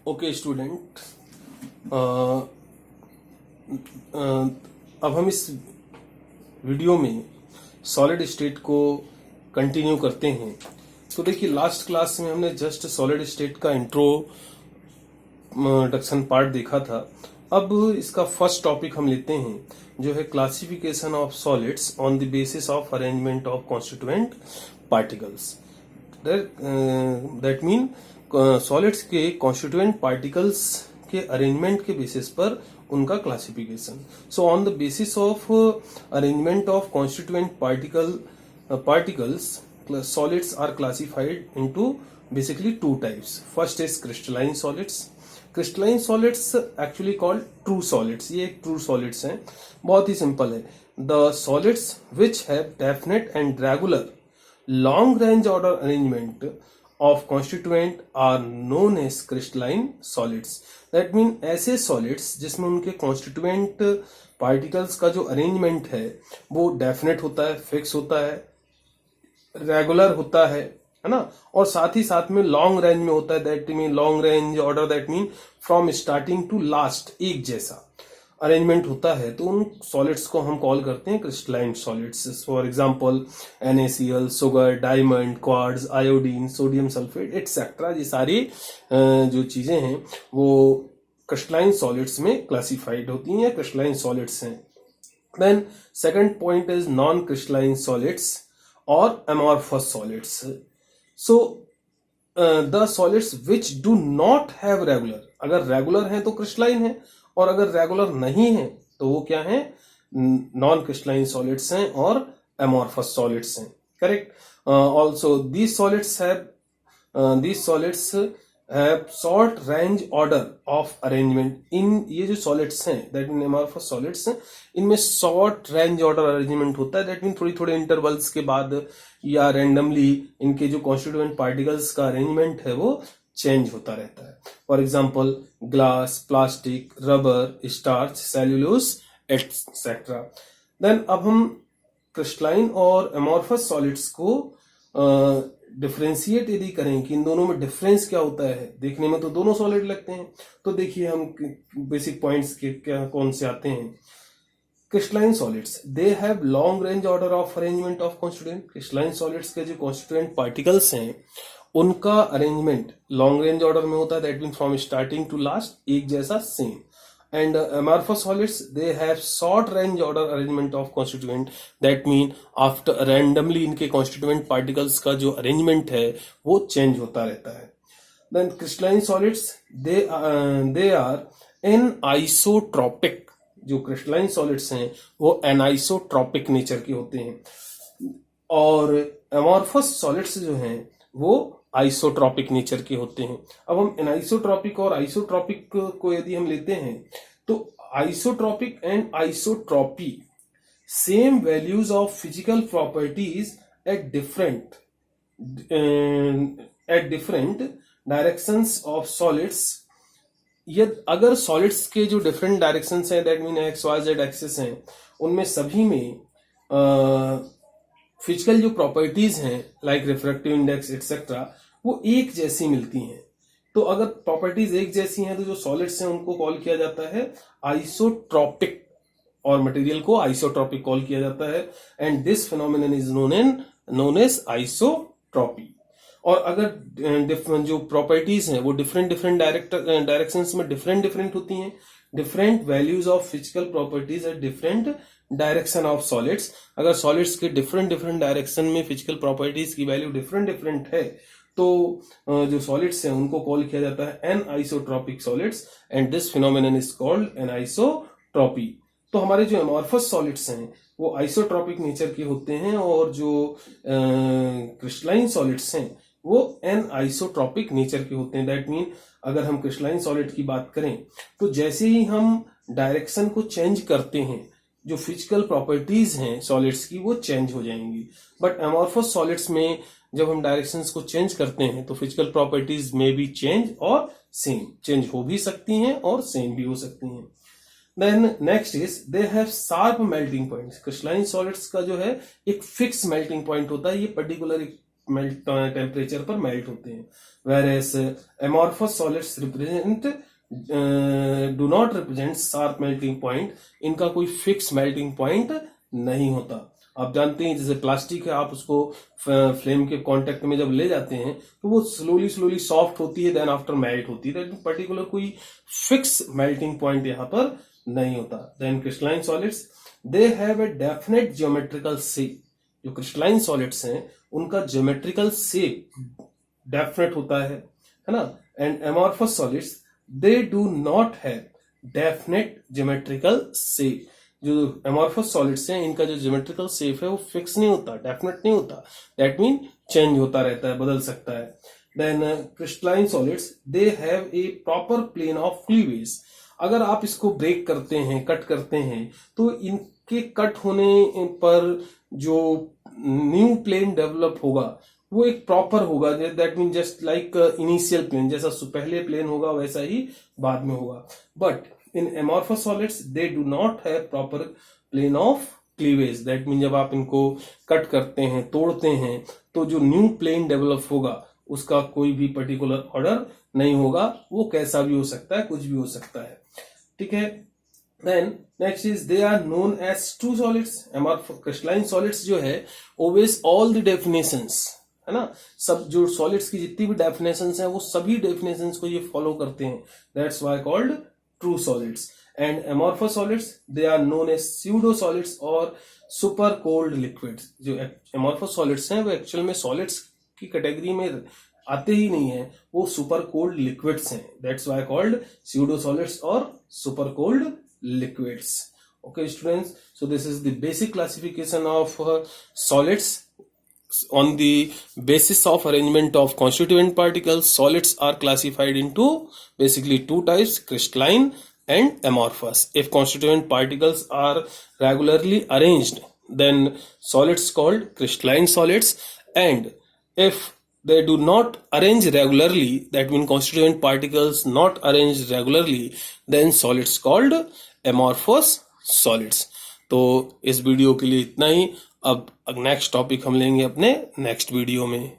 Okay student, अब हम इस वीडियो में सॉलिड स्टेट को कंटिन्यू करते हैं। तो देखिए, लास्ट क्लास में हमने जस्ट सॉलिड स्टेट का इंट्रोडक्शन पार्ट देखा था। अब इसका फर्स्ट टॉपिक हम लेते हैं, जो है classification of solids on the basis of arrangement of constituent particles. That mean solids के कॉन्स्टिट्यूएंट पार्टिकल्स के अरेंजमेंट के बेसिस पर उनका classification. So on the basis of arrangement of constituent particles solids are classified into basically two types. First is crystalline solids. Crystalline solids actually called true solids. ये true solids हैं, बहुत ही simple है. The solids which have definite and regular long range order arrangement of constituent are known as crystalline solids. That mean ऐसे solids जिसमें उनके constituent particles का जो arrangement है वो definite होता है, fix होता है, रेगुलर होता है ना, और साथ ही साथ में लॉन्ग रेंज में होता है। That mean long range order, that mean from starting to last एक जैसा अरेंजमेंट होता है। तो उन सॉलिड्स को हम कॉल करते हैं crystalline solids. For example NaCl, sugar, diamond, quartz, iodine, sodium sulphate etcetera, ये सारी जो चीजें हैं वो क्रिस्टलाइन सॉलिड्स में क्लासिफाइड होती हैं, क्रिस्टलाइन सॉलिड्स हैं। Then second point is non crystalline solids or amorphous solids. So the solids which do not have regular, अगर रेगुलर हैं तो क्रिस्टलाइन है, और अगर रेगुलर नहीं है तो वो क्या है, नॉन क्रिस्टलाइन सॉलिड्स हैं और amorphous solids हैं। Correct. Also these solids have short range order of arrangement. इन ये जो सॉलिड्स हैं, दैट मीन amorphous solids हैं, इनमें शॉर्ट रेंज ऑर्डर अरेंजमेंट होता है। दैट मीन थोड़ी थोड़े इंटरवल्स के बाद या रैंडमली इनके जो कॉन्स्टिट्यूएंट पार्टिकल्स का अरेंजमेंट है वो चेंज होता रहता है। For example glass, plastic, rubber, starch, cellulose etcetera. Then अब हम क्रिस्टलाइन और amorphous सॉलिड्स को डिफ्रेंशिएट यदि करें कि इन दोनों में डिफरेंस क्या होता है, देखने में तो दोनों सॉलिड लगते हैं। तो देखिए हम बेसिक पॉइंट्स के क्या कौन से आते हैं। Crystalline solids, they have long range order of arrangement of constituent. Crystalline solids के जो कॉन्स्टिट्यूएंट पार्टिकल्स हैं उनका अरेंजमेंट लॉन्ग रेंज ऑर्डर में होता है। That mean from starting to last एक जैसा, same. And amorphous solids, they have short range order arrangement of constituent. That mean after randomly इनके constituent particles का जो arrangement है वो change होता रहता है। Then crystalline solids, they are anisotropic. जो crystalline solids हैं वो anisotropic नेचर के होते हैं, और amorphous solids जो हैं वो आइसोट्रॉपिक नेचर के होते हैं। अब हम एनाइसोट्रॉपिक और आइसोट्रॉपिक को यदि हम लेते हैं तो isotropic and isotropy same values of physical properties at different directions of solids. ये अगर सॉलिड्स के जो डिफरेंट डायरेक्शंस हैं, दैट मीन XYZ एक्सिस हैं, उनमें सभी में फिजिकल जो प्रॉपर्टीज हैं लाइक रिफ्रैक्टिव इंडेक्स एटसेट्रा वो एक जैसी मिलती हैं। तो अगर प्रॉपर्टीज एक जैसी हैं तो जो सॉलिड्स हैं उनको कॉल किया जाता है आइसोट्रॉपिक, और मटेरियल को आइसोट्रॉपिक कॉल किया जाता है। And this phenomenon is known as isotropy. और अगर जो प्रॉपर्टीज हैं वो डिफरेंट डायरेक्शंस में डिफरेंट होती हैं, different values of physical properties at different direction of solids. अगर सॉलिड्स के डिफरेंट डायरेक्शन में फिजिकल प्रॉपर्टीज की वैल्यू डिफरेंट है तो जो सॉलिड्स हैं उनको कॉल किया जाता है anisotropic solids, and this phenomenon is called anisotropy. तो हमारे जो amorphous सॉलिड्स हैं वो आइसोट्रॉपिक नेचर के होते हैं, और जो क्रिस्टलाइन सॉलिड्स हैं वो एनाइसोट्रॉपिक नेचर के होते हैं। दैट मीन अगर हम क्रिस्टलाइन सॉलिड की बात करें तो जैसे ही हम डायरेक्शन को चेंज करते हैं जो फिजिकल प्रॉपर्टीज हैं सॉलिड्स की वो चेंज हो जाएंगी। बट amorphous सॉलिड्स में जब हम डायरेक्शंस को चेंज करते हैं तो फिजिकल प्रॉपर्टीज में भी चेंज और सेम, चेंज हो भी सकती हैं और सेम भी हो सकती हैं। Then next is they have sharp melting points. Crystalline solids का जो है एक फिक्स मेल्टिंग पॉइंट होता है, ये पर्टिकुलर एक मेल्ट टेम्परेचर पर मेल्ट होते हैं, whereas amorphous solids represent do not represent sharp melting point, इनका कोई फिक्स मेल्टिंग पॉइंट नहीं होता। आप जानते हैं जैसे प्लास्टिक है, आप उसको फ्लेम के कांटेक्ट में जब ले जाते हैं तो वो स्लोली स्लोली सॉफ्ट होती है, देन आफ्टर मेल्ट होती है, पर्टिकुलर कोई फिक्स मेल्टिंग पॉइंट यहाँ पर नहीं होता। Then crystalline solids, they have a definite geometrical shape. जो क्रिस्टलाइन सॉलिड्स हैं उनका ज्योमेट्रिकल शेप डेफिनेट होता है ना। And amorphous solids, they do not have definite geometrical shape. जो एमॉर्फस सॉलिड्स हैं इनका जो ज्योमेट्रिकल शेप है वो फिक्स नहीं होता, डेफिनेट नहीं होता, दैट मीन चेंज होता रहता है, बदल सकता है। Then crystalline solids, they have a proper plane of cleavage. अगर आप इसको ब्रेक करते हैं, कट करते हैं, तो इनके कट होने पर जो न्यू प्लेन डेवलप होगा वो एक प्रॉपर होगा, that mean just like initial plane, जैसा पहले प्लेन होगा वैसा ही बाद में होगा। But in amorphous solids they do not have proper plane of cleavage, that mean जब आप इनको कट करते हैं, तोड़ते हैं, तो जो न्यू प्लेन डेवलप होगा उसका कोई भी पर्टिकुलर ऑर्डर नहीं होगा, वो कैसा भी हो सकता है, कुछ भी हो सकता है, ठीक है। Then next is they are known as true solids. Crystalline solids जो है ओबेज ऑल द डेफिनेशंस, है ना, सब जो सॉलिड्स की जितनी भी डेफिनेशंस हैं वो सभी डेफिनेशंस को ये फॉलो करते हैं, that's why called true solids. And amorphous solids, they are known as pseudo solids और सुपर कोल्ड लिक्विड्स। जो एमॉर्फस सॉलिड्स हैं वो एक्चुअल में सॉलिड्स की कैटेगरी में आते ही नहीं है, वो सुपर कोल्ड लिक्विड्स हैं, that's why called pseudo solids और super cold liquids. Okay students, so this is the basic classification of solids. On the basis of arrangement of constituent particles, solids are classified into basically two types, crystalline and amorphous. If constituent particles are regularly arranged, then solids called crystalline solids, and if they do not arrange regularly, that means constituent particles not arranged regularly, then solids called amorphous solids. तो इस video के लिए इतना ही। अब next topic हम लेंगे अपने next video में।